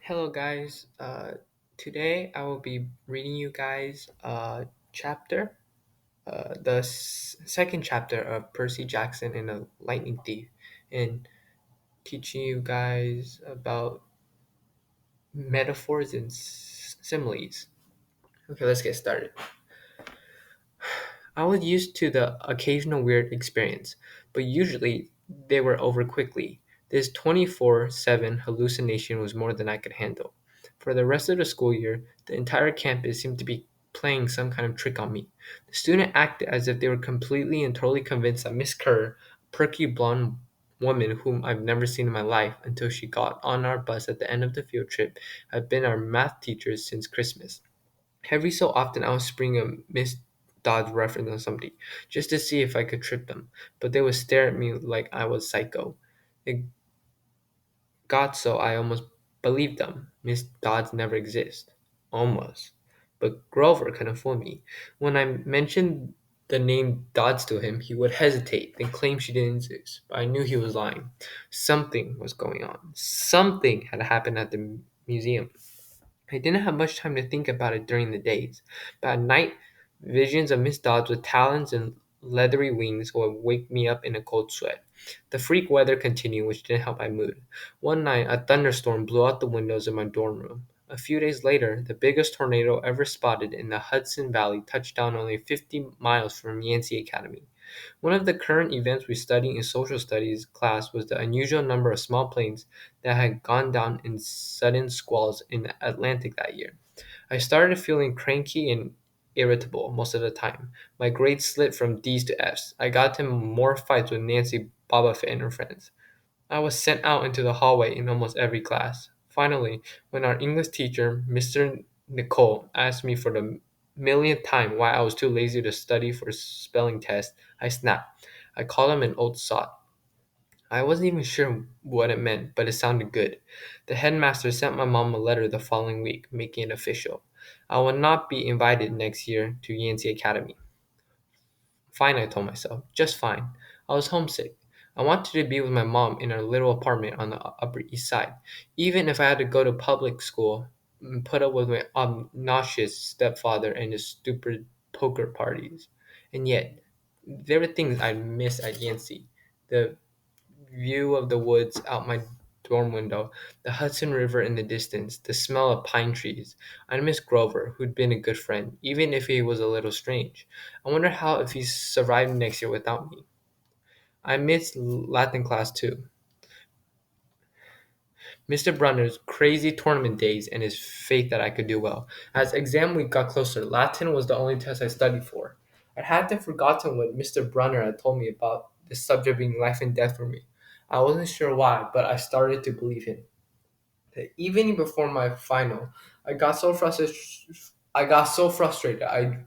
Hello, guys. Today I will be reading you guys a chapter, the second chapter of Percy Jackson and the Lightning Thief, and teaching you guys about metaphors and similes. Okay, let's get started. I was used to the occasional weird experience, but usually they were over quickly. This 24/7 hallucination was more than I could handle. For the rest of the school year, the entire campus seemed to be playing some kind of trick on me. The students acted as if they were completely and totally convinced that Miss Kerr, a perky blonde woman whom I've never seen in my life until she got on our bus at the end of the field trip, had been our math teacher since Christmas. Every so often, I would spring a Miss Dodds reference on somebody, just to see if I could trip them, but they would stare at me like I was psycho. It got so I almost believed them. Miss Dodds never exists. Almost. But Grover couldn't fool me. When I mentioned the name Dodds to him, he would hesitate, then claim she didn't exist. But I knew he was lying. Something was going on. Something had happened at the museum. I didn't have much time to think about it during the days, but at night, visions of Miss Dodds with talons and leathery wings would wake me up in a cold sweat. The freak weather continued, which didn't help my mood. One night, a thunderstorm blew out the windows of my dorm room. A few days later, the biggest tornado ever spotted in the Hudson Valley touched down only 50 miles from Yancey Academy. One of the current events we studied in social studies class was the unusual number of small planes that had gone down in sudden squalls in the Atlantic that year. I started feeling cranky and irritable most of the time. My grades slid from D's to F's. I got into more fights with Nancy Baba Fett and her friends. I was sent out into the hallway in almost every class. Finally, when our English teacher, Mr. Nicole, asked me for the millionth time why I was too lazy to study for a spelling test, I snapped. I called him an old sot. I wasn't even sure what it meant, but it sounded good. The headmaster sent my mom a letter the following week, making it official. I will not be invited next year to Yancey Academy. Fine, I told myself. Just fine. I was homesick. I wanted to be with my mom in our little apartment on the Upper East Side, even if I had to go to public school and put up with my obnoxious stepfather and his stupid poker parties. And yet, there were things I missed at Yancey. The view of the woods out my dorm window, the Hudson River in the distance, the smell of pine trees. I miss Grover, who'd been a good friend, even if he was a little strange. I wonder how if he survived next year without me. I missed Latin class too. Mr. Brunner's crazy tournament days and his faith that I could do well. As exam week got closer, Latin was the only test I studied for. I hadn't forgotten what Mr. Brunner had told me about this subject being life and death for me. I wasn't sure why, but I started to believe him. The evening before my final, I got so frustrated. I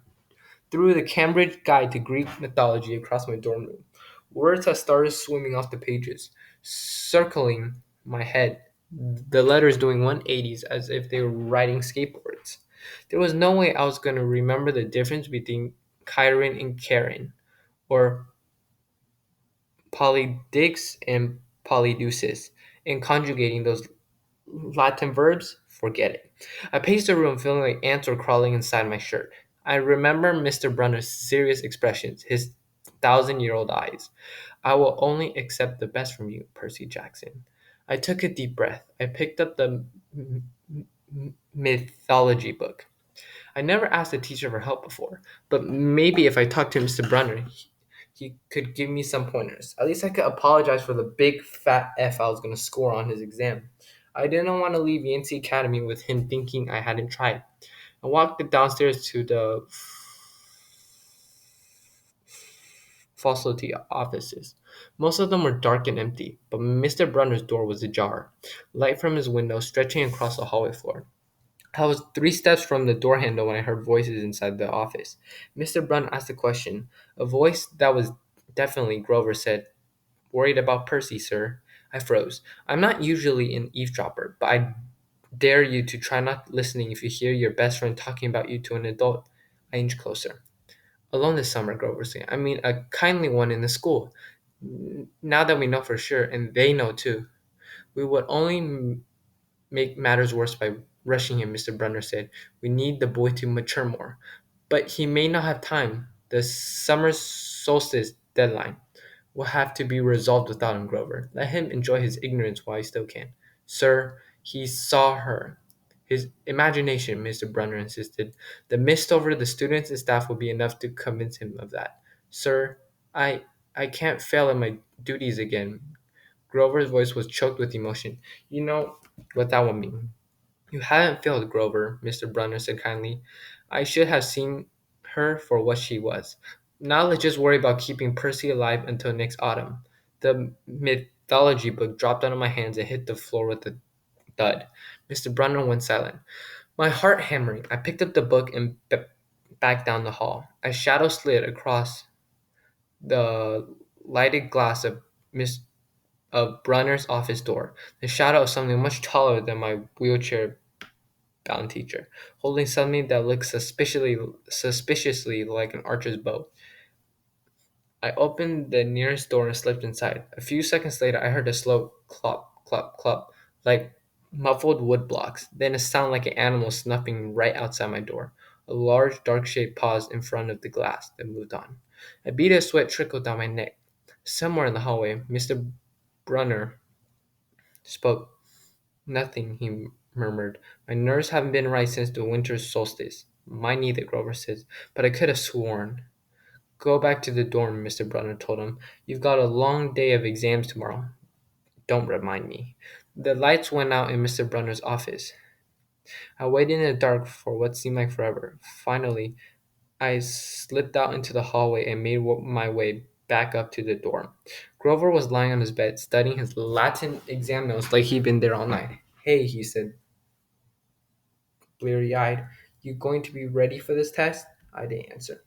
threw the Cambridge Guide to Greek Mythology across my dorm room. Words had started swimming off the pages, circling my head, the letters doing 180s as if they were riding skateboards. There was no way I was going to remember the difference between Chiron and Charon, or Polydix and Polydeuces, and conjugating those Latin verbs, forget it. I paced the room feeling like ants were crawling inside my shirt. I remember Mr. Brunner's serious expressions, his thousand-year-old eyes. I will only accept the best from you, Percy Jackson. I took a deep breath. I picked up the mythology book. I never asked the teacher for help before, but maybe if I talked to Mr. Brunner, he could give me some pointers. At least I could apologize for the big fat F I was going to score on his exam. I didn't want to leave Yancey Academy with him thinking I hadn't tried. I walked downstairs to the faculty offices. Most of them were dark and empty, but Mr. Brunner's door was ajar, light from his window stretching across the hallway floor. I was 3 steps from the door handle when I heard voices inside the office. Mr. Brunner asked a question. A voice that was definitely Grover said, "Worried about Percy, sir?" I froze. I'm not usually an eavesdropper, but I dare you to try not listening if you hear your best friend talking about you to an adult. I inched closer. Alone this summer, Grover said. I mean, a kindly one in the school. Now that we know for sure, and they know too, we would only make matters worse by rushing him, Mr. Brunner said. We need the boy to mature more. But he may not have time. The summer solstice deadline will have to be resolved without him, Grover. Let him enjoy his ignorance while he still can. Sir, he saw her. His imagination, Mr. Brunner insisted. The mist over the students and staff will be enough to convince him of that. Sir, I I can't fail in my duties again. Grover's voice was choked with emotion. You know what that will mean. You haven't failed, Grover, Mr. Brunner said kindly. I should have seen her for what she was. Now let's just worry about keeping Percy alive until next autumn. The mythology book dropped out of my hands and hit the floor with a thud. Mr. Brunner went silent. My heart hammering, I picked up the book and back down the hall. A shadow slid across the lighted glass of Brunner's office door, the shadow of something much taller than my wheelchair bound teacher, holding something that looked suspiciously like an archer's bow. I opened the nearest door and slipped inside. A few seconds later, I heard a slow clop, clop, clop, like muffled wood blocks, then a sound like an animal snuffing right outside my door. A large, dark shape paused in front of the glass, then moved on. A bead of sweat trickled down my neck. Somewhere in the hallway, Mr. Brunner spoke. Nothing, he murmured. My nerves haven't been right since the winter solstice. Mine neither, Grover said, but I could have sworn. Go back to the dorm, Mr. Brunner told him. You've got a long day of exams tomorrow. Don't remind me. The lights went out in Mr. Brunner's office. I waited in the dark for what seemed like forever. Finally, I slipped out into the hallway and made my way back up to the dorm. Grover was lying on his bed, studying his Latin exam notes like he'd been there all night. Hey, he said, bleary eyed. You going to be ready for this test? I didn't answer.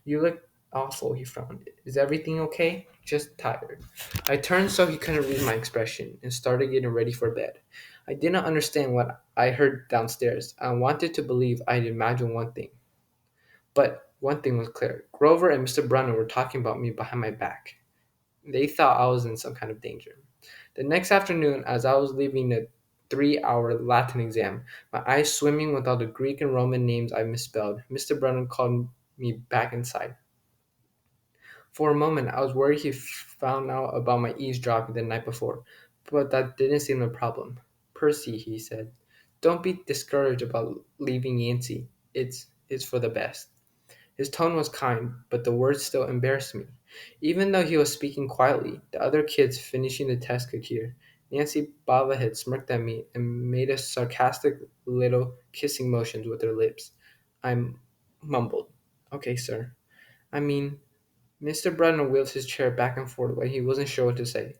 You look awful, he frowned. Is everything okay? Just tired. I turned so he couldn't read my expression and started getting ready for bed. I didn't understand what I heard downstairs. I wanted to believe I'd imagined one thing. But one thing was clear. Grover and Mr. Brunner were talking about me behind my back. They thought I was in some kind of danger. The next afternoon, as I was leaving a 3-hour Latin exam, my eyes swimming with all the Greek and Roman names I misspelled, Mr. Brennan called me back inside. For a moment, I was worried he found out about my eavesdropping the night before, but that didn't seem a problem. Percy, he said, don't be discouraged about leaving Yancey. It's for the best. His tone was kind, but the words still embarrassed me. Even though he was speaking quietly, the other kids finishing the test could hear. Nancy Bava had smirked at me and made a sarcastic little kissing motions with her lips. I mumbled, okay, sir. I mean, Mr. Brunner wheeled his chair back and forth like he wasn't sure what to say.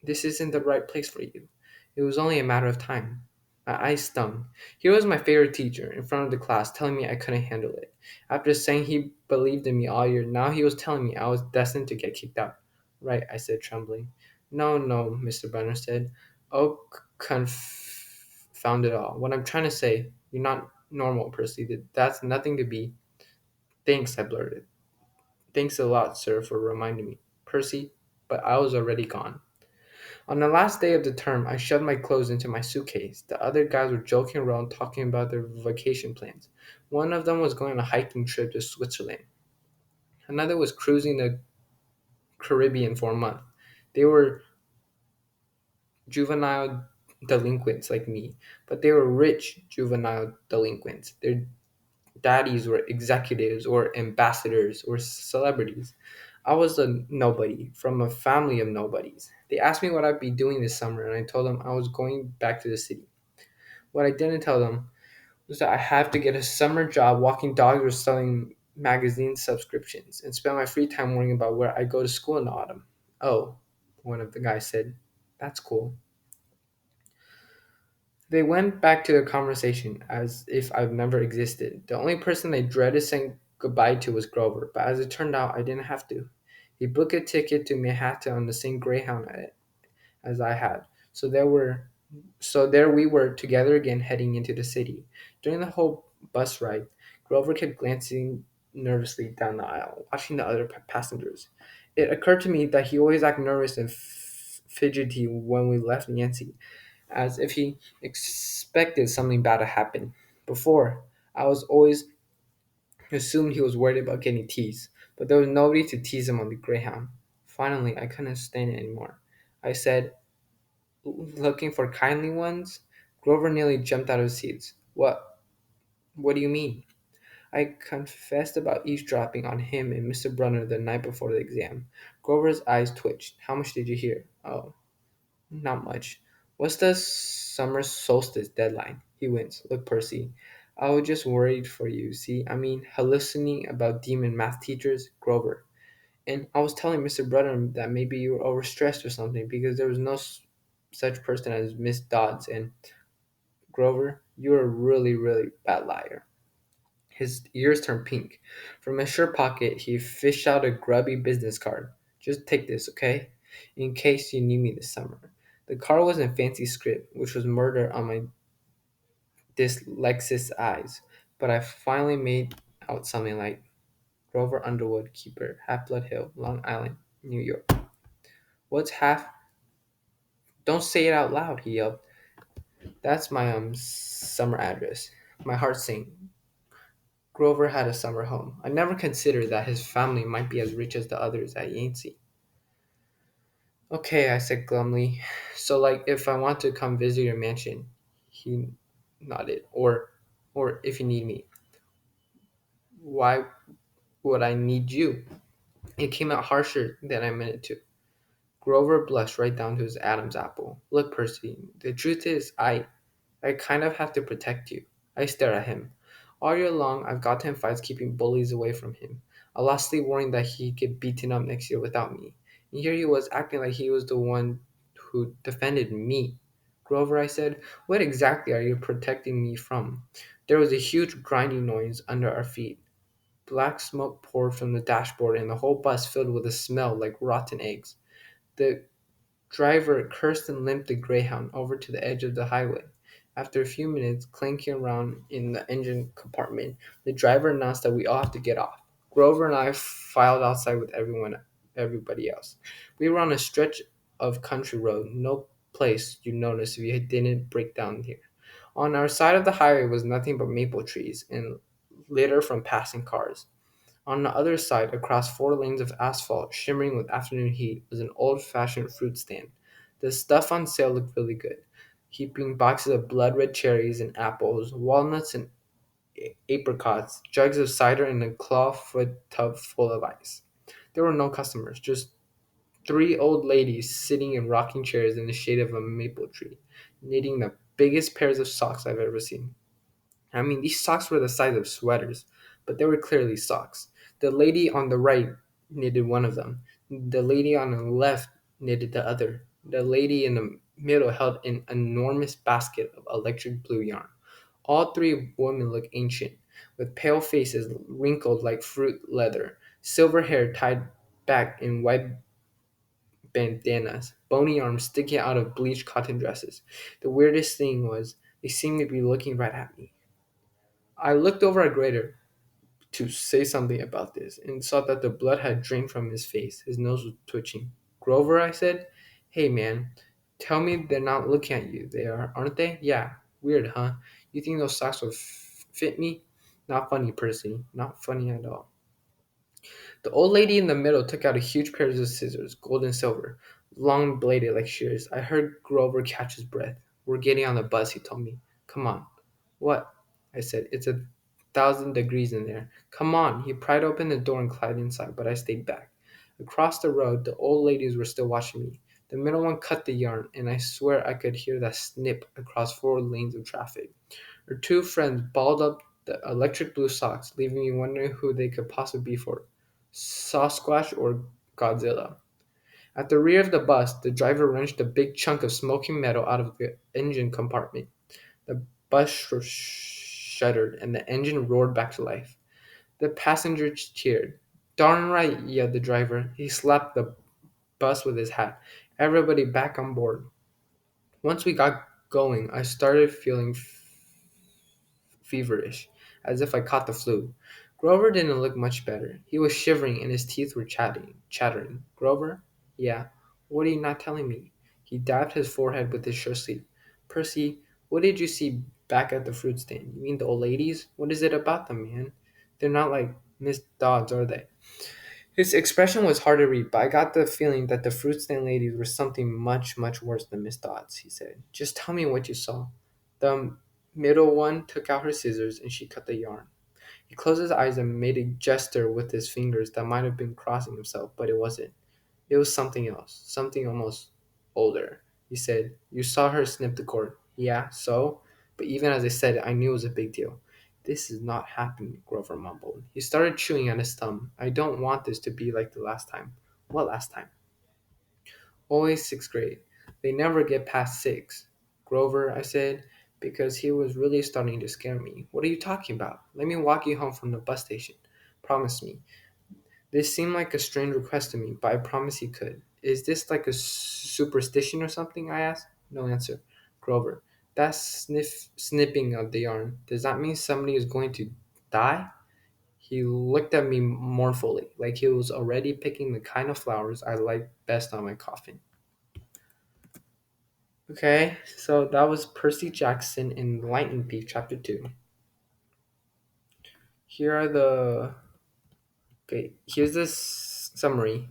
This isn't the right place for you. It was only a matter of time. My eyes stung. Here was my favorite teacher in front of the class telling me I couldn't handle it. After saying he believed in me all year, now he was telling me I was destined to get kicked out. Right, I said, trembling. No, no, Mr. Brunner said. Oh, confound it all. What I'm trying to say, you're not normal, Percy. That's nothing to be. Thanks, I blurted. Thanks a lot, sir, for reminding me. Percy, but I was already gone. On the last day of the term, I shoved my clothes into my suitcase. The other guys were joking around talking about their vacation plans. One of them was going on a hiking trip to Switzerland. Another was cruising the Caribbean for a month. They were juvenile delinquents like me, but they were rich juvenile delinquents. Their daddies were executives or ambassadors or celebrities. I was a nobody from a family of nobodies. They asked me what I'd be doing this summer, and I told them I was going back to the city. What I didn't tell them was that I have to get a summer job walking dogs or selling magazine subscriptions and spend my free time worrying about where I go to school in the autumn. Oh, one of the guys said, that's cool. They went back to their conversation as if I've never existed. The only person I dreaded saying goodbye to was Grover, but as it turned out, I didn't have to. He booked a ticket to Manhattan on the same Greyhound as I had, so there we were together again heading into the city. During the whole bus ride, Grover kept glancing nervously down the aisle, watching the other passengers. It occurred to me that he always acted nervous and fidgety when we left Nancy. as if he expected something bad to happen. Before, I was always assumed he was worried about getting teased, but there was nobody to tease him on the Greyhound. Finally, I couldn't stand it anymore. I said, looking for kindly ones? Grover nearly jumped out of his seat. What do you mean? I confessed about eavesdropping on him and Mr. Brunner the night before the exam. Grover's eyes twitched. How much did you hear? Oh, not much. What's the summer solstice deadline? He winced. Look, Percy, I was just worried for you, see? I mean, hallucinating about demon math teachers, Grover. And I was telling Mr. Brunner that maybe you were overstressed or something because there was no such person as Miss Dodds. And Grover, you're a really, really bad liar. His ears turned pink. From his shirt pocket, he fished out a grubby business card. Just take this, okay? In case you need me this summer. The card was in fancy script, which was murder on my dyslexis eyes, but I finally made out something like Grover Underwood, keeper, Half Blood Hill, Long Island, New York. What's half? Don't say it out loud, he yelled. That's my summer address. My heart sank. Grover had a summer home. I never considered that his family might be as rich as the others at Yancey. Okay, I said glumly. So, like, if I want to come visit your mansion, he nodded. Or if you need me, why would I need you? It came out harsher than I meant it to. Grover blushed right down to his Adam's apple. Look, Percy, the truth is, I kind of have to protect you. I stare at him. All year long, I've gotten in fights keeping bullies away from him. I lost sleep worrying that he'd get beaten up next year without me. And here he was acting like he was the one who defended me. Grover, I said, what exactly are you protecting me from? There was a huge grinding noise under our feet. Black smoke poured from the dashboard and the whole bus filled with a smell like rotten eggs. The driver cursed and limped the Greyhound over to the edge of the highway. After a few minutes clanking around in the engine compartment, the driver announced that we all have to get off. Grover and I filed outside with everybody else. We were on a stretch of country road, no place you'd notice if you didn't break down here. On our side of the highway was nothing but maple trees and litter from passing cars. On the other side, across 4 lanes of asphalt shimmering with afternoon heat, was an old-fashioned fruit stand. The stuff on sale looked really good, heaping boxes of blood-red cherries and apples, walnuts and apricots, jugs of cider, and a clawfoot tub full of ice. There were no customers, just 3 old ladies sitting in rocking chairs in the shade of a maple tree, knitting the biggest pairs of socks I've ever seen. I mean, these socks were the size of sweaters, but they were clearly socks. The lady on the right knitted one of them. The lady on the left knitted the other. The lady in the middle held an enormous basket of electric blue yarn. All 3 women looked ancient, with pale faces wrinkled like fruit leather, silver hair tied back in white bandanas, bony arms sticking out of bleached cotton dresses. The weirdest thing was they seemed to be looking right at me. I looked over at Grader to say something about this and saw that the blood had drained from his face. His nose was twitching. Grover, I said, hey man, tell me they're not looking at you. They are, aren't they? Yeah. Weird, huh? You think those socks would fit me? Not funny, Percy. Not funny at all. The old lady in the middle took out a huge pair of scissors, gold and silver, long bladed like shears. I heard Grover catch his breath. We're getting on the bus, he told me. Come on. What? I said. It's 1,000 degrees in there. Come on. He pried open the door and climbed inside, but I stayed back. Across the road, the old ladies were still watching me. The middle one cut the yarn, and I swear I could hear that snip across 4 lanes of traffic. Her 2 friends balled up the electric blue socks, leaving me wondering who they could possibly be for Sasquatch or Godzilla. At the rear of the bus, the driver wrenched a big chunk of smoking metal out of the engine compartment. The bus shuddered, and the engine roared back to life. The passengers cheered. Darn right, yelled the driver. He slapped the bus with his hat. Everybody back on board. Once we got going, I started feeling feverish, as if I caught the flu. Grover didn't look much better. He was shivering and his teeth were chattering. Grover? Yeah. What are you not telling me? He dabbed his forehead with his shirt sleeve. Percy, what did you see back at the fruit stand? You mean the old ladies? What is it about them, man? They're not like Miss Dodds, are they? His expression was hard to read, but I got the feeling that the fruit stand ladies were something much, much worse than Miss Dodds, he said. Just tell me what you saw. The middle one took out her scissors and she cut the yarn. He closed his eyes and made a gesture with his fingers that might have been crossing himself, but it wasn't. It was something else, something almost older. He said, You saw her snip the cord. Yeah, so? But even as I said it, I knew it was a big deal. This is not happening, Grover mumbled. He started chewing on his thumb. I don't want this to be like the last time. What last time? Always sixth grade. They never get past six. Grover, I said, because he was really starting to scare me. What are you talking about? Let me walk you home from the bus station. Promise me. This seemed like a strange request to me, but I promised he could. Is this like a superstition or something? I asked. No answer. Grover, that snipping of the yarn, does that mean somebody is going to die? He looked at me mournfully, like he was already picking the kind of flowers I like best on my coffin. Okay, so that was Percy Jackson in Lightning Thief, Chapter 2. Here are the. Okay, here's this summary.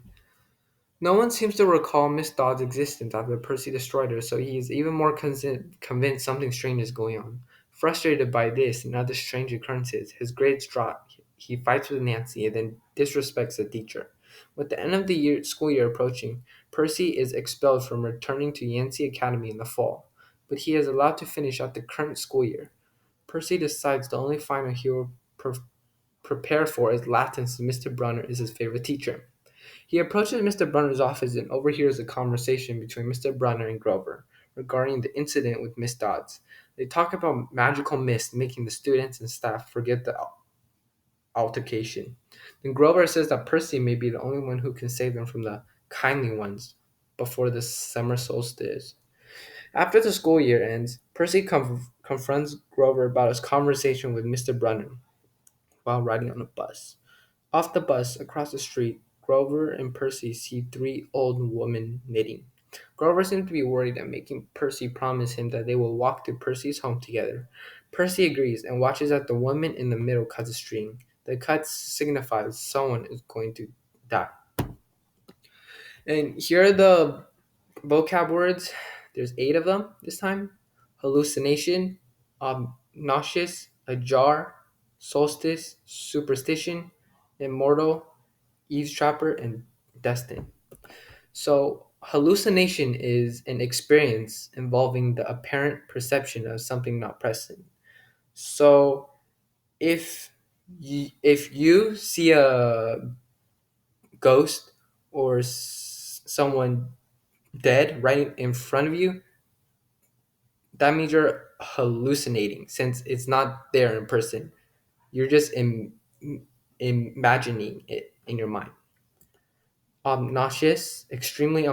No one seems to recall Miss Dodd's existence after Percy destroyed her, so he is even more convinced something strange is going on. Frustrated by this and other strange occurrences, his grades drop. He fights with Nancy and then disrespects the teacher. With the end of the school year approaching, Percy is expelled from returning to Yancey Academy in the fall, but he is allowed to finish out the current school year. Percy decides the only final he will prepare for is Latin since Mr. Brunner is his favorite teacher. He approaches Mr. Brunner's office and overhears a conversation between Mr. Brunner and Grover regarding the incident with Miss Dodds. They talk about magical mist making the students and staff forget the altercation. Then Grover says that Percy may be the only one who can save them from the kindly ones before the summer solstice. After the school year ends, Percy confronts Grover about his conversation with Mr. Brunner while riding on a bus. Off the bus, across the street, Grover and Percy see three old women knitting. Grover seems to be worried at making Percy promise him that they will walk to Percy's home together. Percy agrees and watches as the woman in the middle cuts a string. The cut signifies someone is going to die. And here are the vocab words. There's 8 of them this time. Hallucination, obnoxious, ajar, solstice, superstition, immortal, eavesdropper, and destined. So, hallucination is an experience involving the apparent perception of something not present. So, if you see a ghost or someone dead right in front of you, that means you're hallucinating since it's not there in person. You're just imagining it in your mind. Nauseous, extremely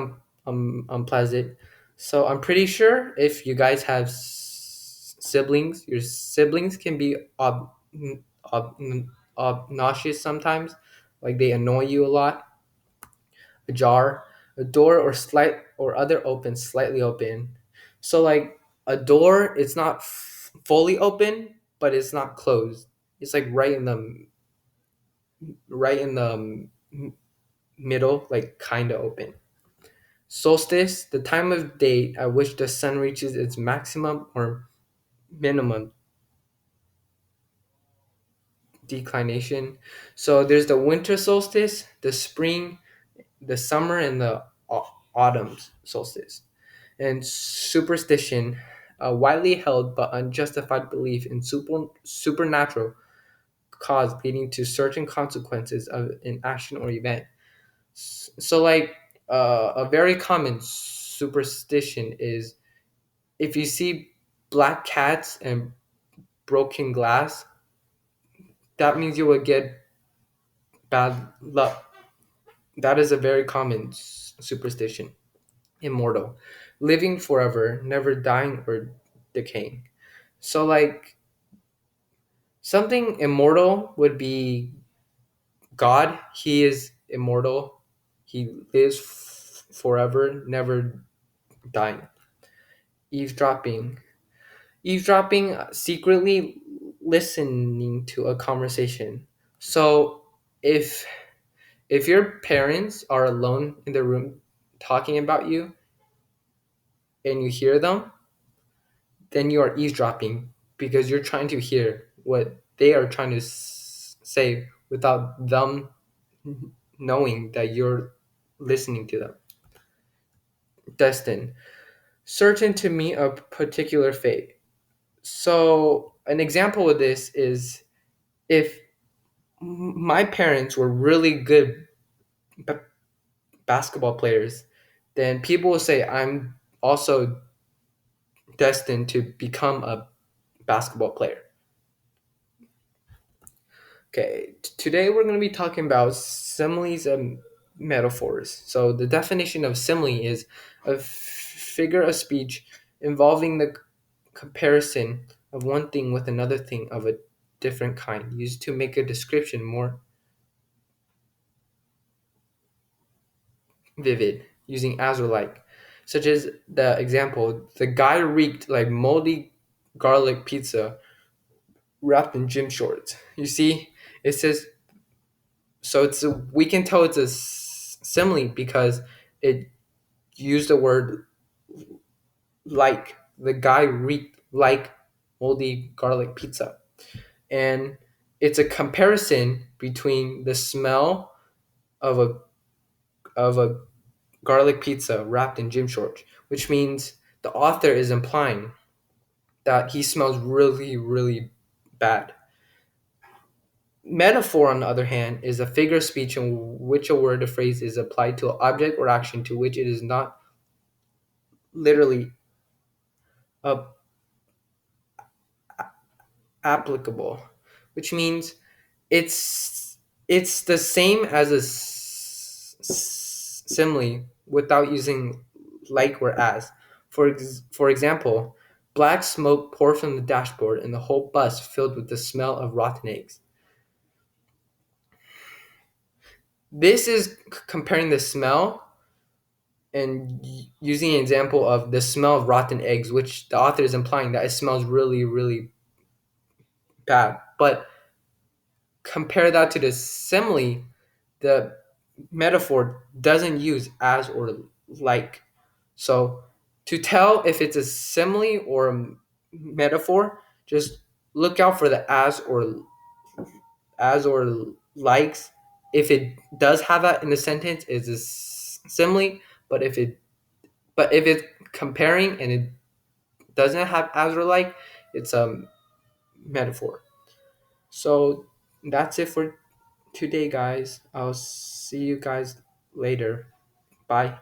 unpleasant. So I'm pretty sure if you guys have siblings, your siblings can be ob- obnoxious sometimes, like they annoy you a lot. Ajar, a door or slight or other open, slightly open. So like a door, it's not fully open, but it's not closed. It's like right in the middle, like kind of open. Solstice, the time of day at which the sun reaches its maximum or minimum declination. So there's the winter solstice, the spring, the summer, and the autumn solstice. And superstition, a widely held but unjustified belief in supernatural cause leading to certain consequences of an action or event. So, like, a very common superstition is if you see black cats and broken glass, that means you will get bad luck. That is a very common superstition. Immortal, living forever, never dying or decaying. So, like, something immortal would be God. He is immortal. He lives forever, never dying. Eavesdropping. Eavesdropping, secretly listening to a conversation. So if if your parents are alone in the room talking about you and you hear them, then you are eavesdropping because you're trying to hear what they are trying to say without them knowing that you're listening to them. Destined. Certain to meet a particular fate. So, an example of this is if my parents were really good b- basketball players, then people will say I'm also destined to become a basketball player. Okay, today we're going to be talking about similes and metaphors. So, the definition of simile is a figure of speech involving the comparison of one thing with another thing of a different kind, used to make a description more vivid, using as or like. Such as the example, the guy reeked like moldy garlic pizza wrapped in gym shorts. You see, it says so. We can tell it's a simile because it used the word like. The guy reeked like moldy garlic pizza, and it's a comparison between the smell of a garlic pizza wrapped in gym shorts, which means the author is implying that he smells really, really bad. Metaphor, on the other hand, is a figure of speech in which a word or phrase is applied to an object or action to which it is not literally uh, applicable, which means it's it's the same as a simile without using like or as. For example, black smoke poured from the dashboard and the whole bus filled with the smell of rotten eggs. This is comparing the smell and using an example of the smell of rotten eggs, which the author is implying that it smells really, really bad. But compare that to the simile, the metaphor doesn't use as or like. So to tell if it's a simile or a metaphor, just look out for the as or likes. If it does have that in the sentence, it's a simile. But if it's comparing and it doesn't have as or like, it's a metaphor. So that's it for today, guys. I'll see you guys later. Bye.